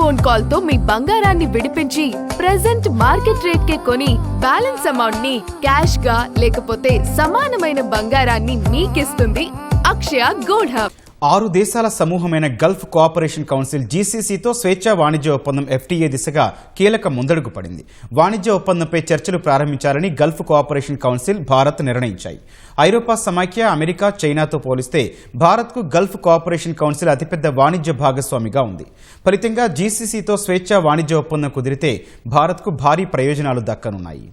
Phone call తో మీ బంగారాన్ని విడిపించి ప్రెజెంట్ మార్కెట్ రేట్ కే కొని బ్యాలెన్స్ అమౌంట్ ని క్యాష్ గా లేకపోతే సమానమైన బంగారాన్ని మీకిస్తుంది అక్షయ గోల్డ్ హబ్. 6 దేశాల సమూహమైన గల్ఫ్ కోఆపరేషన్ కౌన్సిల్ జీసీసీతో స్వేచ్ఛా వాణిజ్య ఒప్పందం ఎఫ్టీఏ దిశగా కీలక ముందడుగు పడింది. వాణిజ్య ఒప్పందంపై చర్చలు ప్రారంభించాలని గల్ఫ్ కోఆపరేషన్ కౌన్సిల్, భారత్ నిర్ణయించాయి. ఐరోపా సమాఖ్య, అమెరికా, చైనాతో పోలిస్తే భారత్కు గల్ఫ్ కోఆపరేషన్ కౌన్సిల్ అతిపెద్ద వాణిజ్య భాగస్వామిగా ఉంది. ఫలితంగా జీసీసీతో స్వేచ్ఛా వాణిజ్య ఒప్పందం కుదిరితే భారత్కు భారీ ప్రయోజనాలు దక్కనున్నాయి.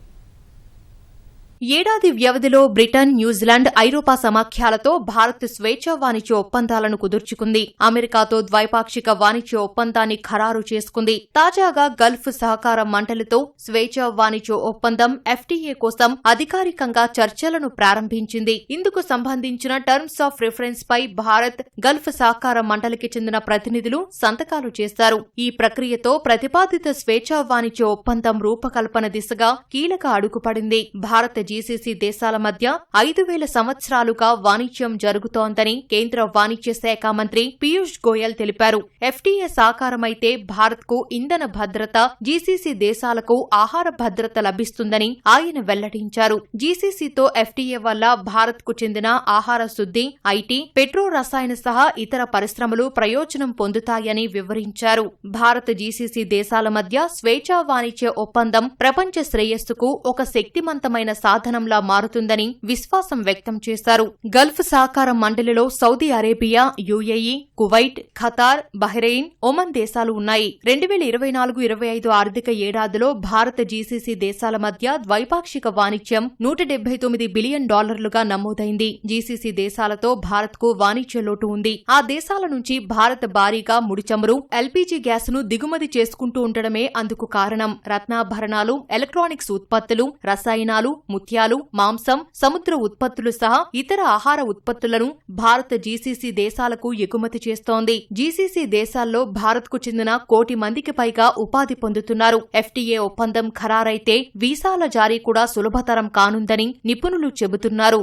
ఏడాది వ్యవధిలో బ్రిటన్, న్యూజిలాండ్, ఐరోపా సమాఖ్యలతో భారత్ స్వేచ్ఛా వాణిజ్య ఒప్పందాలను కుదుర్చుకుంది. అమెరికాతో ద్వైపాక్షిక వాణిజ్య ఒప్పందాన్ని ఖరారు చేసుకుంది. తాజాగా గల్ఫ్ సహకార మండలితో స్వేచ్ఛా వాణిజ్య ఒప్పందం ఎఫ్టీఏ కోసం అధికారికంగా చర్చలను ప్రారంభించింది. ఇందుకు సంబంధించిన టర్మ్స్ ఆఫ్ రిఫరెన్స్ పై భారత్, గల్ఫ్ సహకార మండలికి చెందిన ప్రతినిధులు సంతకాలు చేశారు. ఈ ప్రక్రియతో ప్రతిపాదిత స్వేచ్ఛా వాణిజ్య ఒప్పందం రూపకల్పన దిశగా కీలక అడుగుపడింది. భారత జీసీసీ దేశాల మధ్య 5000 సంవత్సరాలుగా వాణిజ్యం జరుగుతోందని కేంద్ర వాణిజ్య శాఖ మంత్రి పీయూష్ గోయల్ తెలిపారు. ఎఫ్టీఏ సాకారమైతే భారత్కు ఇంధన భద్రత, జీసీసీ దేశాలకు ఆహార భద్రత లభిస్తుందని ఆయన వెల్లడించారు. జీసీసీతో ఎఫ్టీఏ వల్ల భారత్కు చెందిన ఆహార శుద్ధి, ఐటీ, పెట్రో రసాయన సహా ఇతర పరిశ్రమలు ప్రయోజనం పొందుతాయని వివరించారు. భారత్, జీసీసీ దేశాల మధ్య స్వేచ్ఛా వాణిజ్య ఒప్పందం ప్రపంచ శ్రేయస్సుకు ఒక శక్తిమంతమైన సాధనంలా మారుతుందని విశ్వాసం వ్యక్తం చేశారు. గల్ఫ్ సహకార మండలిలో Saudi Arabia, UAE, Kuwait, Qatar, Bahrain, Oman దేశాలు ఉన్నాయి. 2024-25 ఆర్థిక ఏడాదిలో భారత, జీసీసీ దేశాల మధ్య ద్వైపాక్షిక వాణిజ్యం $179 బిలియన్ నమోదైంది. జీసీసీ దేశాలతో భారత్కు వాణిజ్య లోటు ఉంది. ఆ దేశాల నుంచి భారత్ భారీగా ముడి చమురు, ఎల్పీజీ గ్యాస్ను దిగుమతి చేసుకుంటూ ఉండడమే అందుకు కారణం. రత్నాభరణాలు, ఎలక్ట్రానిక్స్ ఉత్పత్తులు, రసాయనాలు, ముత్యాలు, మాంసం, సముద్ర ఉత్పత్తులు సహా ఇతర ఆహార ఉత్పత్తులను భారత జీసీసీ దేశాలకు ఎగుమతి చేస్తోంది. జీసీసీ దేశాల్లో భారత్కు చెందిన 1 కోటి మందికి పైగా ఉపాధి పొందుతున్నారు. ఎఫ్టీఏ ఒప్పందం ఖరారైతే వీసాల జారీ కూడా సులభతరం కానుందని నిపుణులు చెబుతున్నారు.